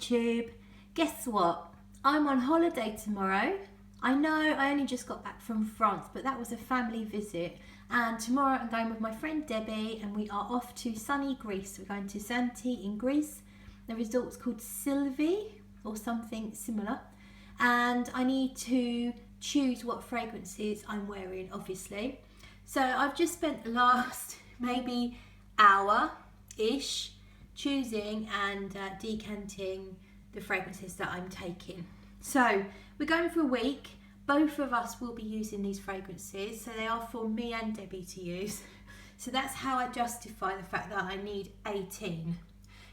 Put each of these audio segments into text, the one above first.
YouTube. Guess what? I'm on holiday tomorrow. I know I only just got back from France, but that was a family visit. And tomorrow I'm going with my friend Debbie and we are off to sunny Greece. We're going to Zante in Greece. The resort's called Sylvie or something similar. And I need to choose what fragrances I'm wearing, obviously. So I've just spent the last maybe hour-ish choosing and decanting the fragrances that I'm taking. So we're going for a week. Both of us will be using these fragrances, so they are for me and Debbie to use. So that's how I justify the fact that I need 18.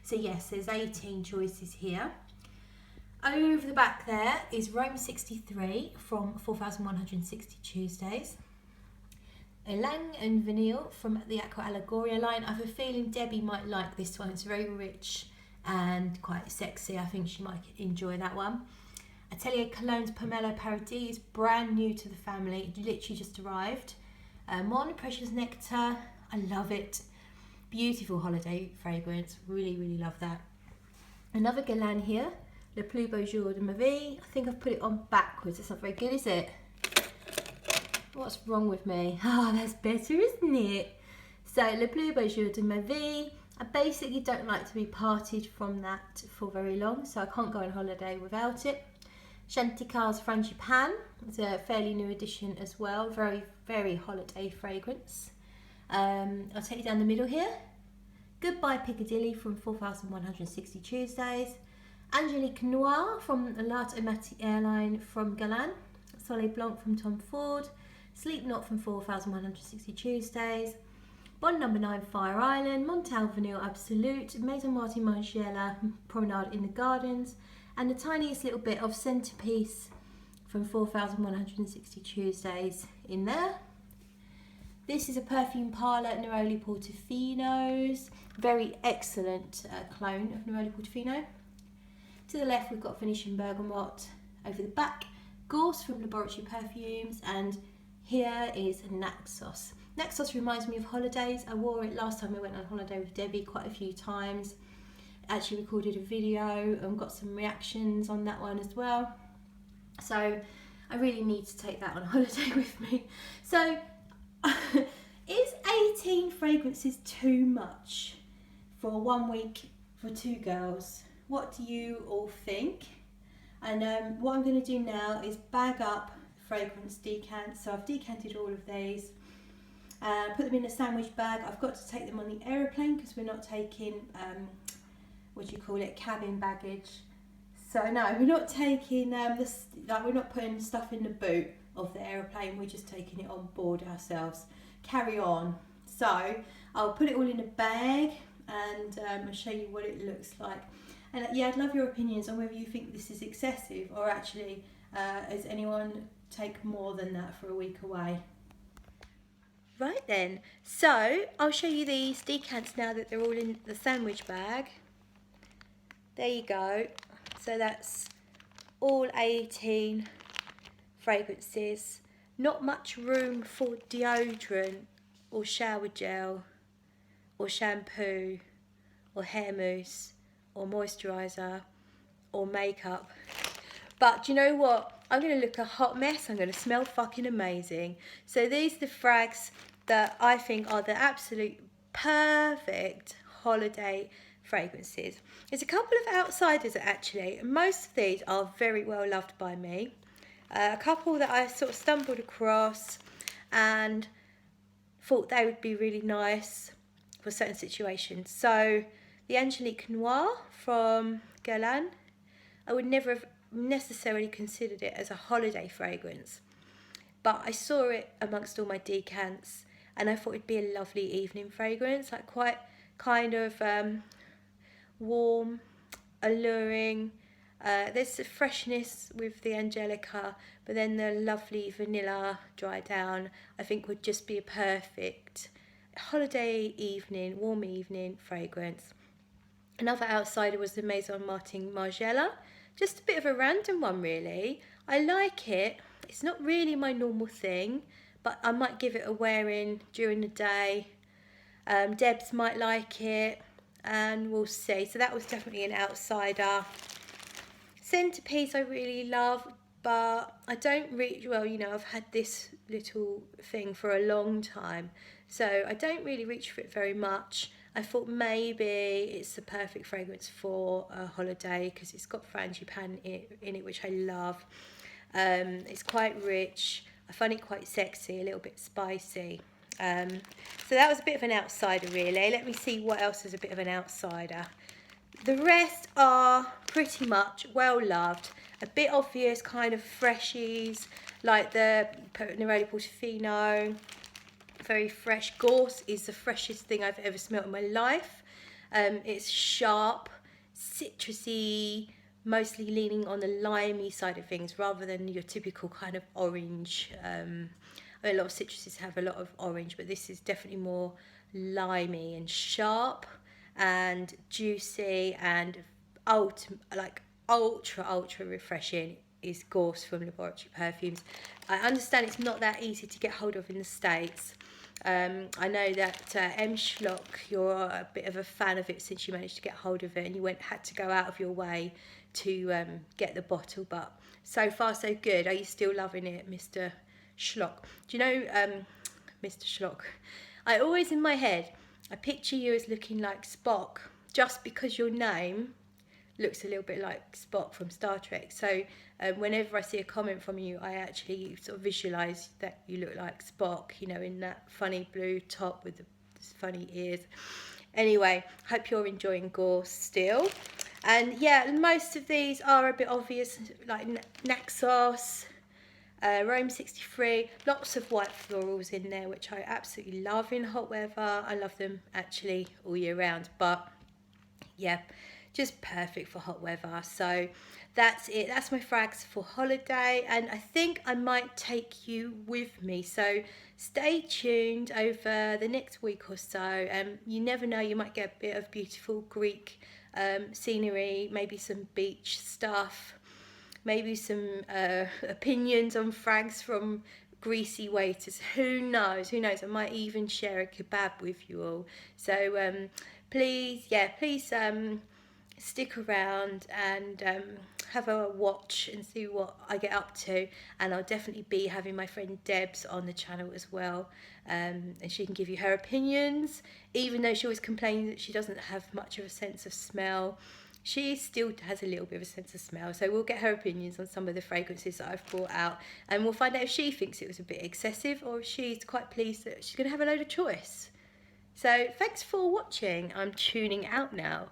So yes, there's 18 choices here. Over the back there is Rome 63 from 4160 Tuesdays. Elang and Vanille from the Aqua Allegoria line. I have a feeling Debbie might like this one. It's very rich and quite sexy. I think she might enjoy that one. Atelier Cologne's Pomelo Paradis is brand new to the family. It literally just arrived. Mon Precious Nectar. I love it. Beautiful holiday fragrance. Really, really love that. Another Guerlain here. Le Plus Beau Jour de ma Vie. I think I've put it on backwards. It's not very good, is it? What's wrong with me? Ah, oh, that's better, isn't it? So, Le Plus Beau Jour de ma Vie. I basically don't like to be parted from that for very long, so I can't go on holiday without it. Chantica's Frangipane. It's a fairly new edition as well. Very, very holiday fragrance. I'll take you down the middle here. Goodbye Piccadilly from 4160 Tuesdays. Angelique Noir from L'Art Amati Airline from Guerlain. Soleil Blanc from Tom Ford. Sleep Not from 4160 Tuesdays. Bond No. 9 Fire Island. Montal Vanille Absolute. Maison Martin Margiela Promenade in the Gardens. And the tiniest little bit of Centerpiece from 4160 Tuesdays in there. This is a Perfume Parlour Neroli Portofino's. Very excellent clone of Neroli Portofino. To the left we've got Venetian Bergamot. Over the back, Gorse from Laboratory Perfumes. And here is Naxos. Naxos reminds me of holidays. I wore it last time I went on holiday with Debbie quite a few times. Actually recorded a video and got some reactions on that one as well. So I really need to take that on holiday with me. So is 18 fragrances too much for 1 week for two girls? What do you all think? And what I'm going to do now is bag up fragrance decants. So I've decanted all of these. Put them in a sandwich bag. I've got to take them on the aeroplane because we're not taking cabin baggage. So no, we're not taking we're not putting stuff in the boot of the aeroplane. We're just taking it on board ourselves. Carry on. So I'll put it all in a bag and I'll show you what it looks like. And yeah, I'd love your opinions on whether you think this is excessive or actually does anyone take more than that for a week away. Right then, so I'll show you these decants now that they're all in the sandwich bag. There you go. So that's all 18 fragrances. Not much room for deodorant or shower gel or shampoo or hair mousse or moisturiser or makeup. But do you know what? I'm going to look a hot mess. I'm going to smell fucking amazing. So these are the frags that I think are the absolute perfect holiday fragrances. There's a couple of outsiders actually. Most of these are very well loved by me. A couple that I sort of stumbled across and thought they would be really nice for certain situations. So the Angelique Noir from Guerlain, I would never have necessarily considered it as a holiday fragrance, but I saw it amongst all my decants and I thought it'd be a lovely evening fragrance, like quite kind of warm, alluring. There's a freshness with the Angelica, but then the lovely vanilla dry down I think would just be a perfect holiday evening, warm evening fragrance. Another outsider was the Maison Martin Margiela. Just a bit of a random one really. I like it. It's not really my normal thing, but I might give it a wear-in during the day. Debs might like it and we'll see. So that was definitely an outsider. Centerpiece I really love, but I don't reach, well, you know, I've had this little thing for a long time, so I don't really reach for it very much. I thought maybe it's the perfect fragrance for a holiday because it's got frangipane in it, which I love. It's quite rich. I find it quite sexy, a little bit spicy. Um, so that was a bit of an outsider, really. Let me see what else is a bit of an outsider. The rest are pretty much well loved. A bit obvious kind of freshies, like the Neroli Portofino, very fresh. Gorse is the freshest thing I've ever smelled in my life. It's sharp, citrusy, mostly leaning on the limey side of things rather than your typical kind of orange. I mean, a lot of citruses have a lot of orange, but this is definitely more limey and sharp and juicy and ultra refreshing is Gorse from Laboratory Perfumes. I understand it's not that easy to get hold of in the States. I know that M. Schlock, you're a bit of a fan of it since you managed to get hold of it and you had to go out of your way to get the bottle, but so far so good. Are you still loving it, Mr. Schlock? Do you know, Mr. Schlock, I always in my head, I picture you as looking like Spock just because your name looks a little bit like Spock from Star Trek. So whenever I see a comment from you, I actually sort of visualise that you look like Spock, you know, in that funny blue top with the funny ears. Anyway, hope you're enjoying Gorse still. And yeah, most of these are a bit obvious, like Naxos, Rome 63, lots of white florals in there, which I absolutely love in hot weather. I love them actually all year round, but yeah, just perfect for hot weather. So that's it. That's my frags for holiday, and I think I might take you with me. So stay tuned over the next week or so. You never know, you might get a bit of beautiful Greek scenery, maybe some beach stuff, maybe some opinions on frags from greasy waiters. Who knows? Who knows? I might even share a kebab with you all. So please stick around and have a watch and see what I get up to. And I'll definitely be having my friend Debs on the channel as well, and she can give you her opinions. Even though she always complains that she doesn't have much of a sense of smell, she still has a little bit of a sense of smell. So we'll get her opinions on some of the fragrances that I've brought out, and we'll find out if she thinks it was a bit excessive or if she's quite pleased that she's going to have a load of choice. So thanks for watching. I'm tuning out now.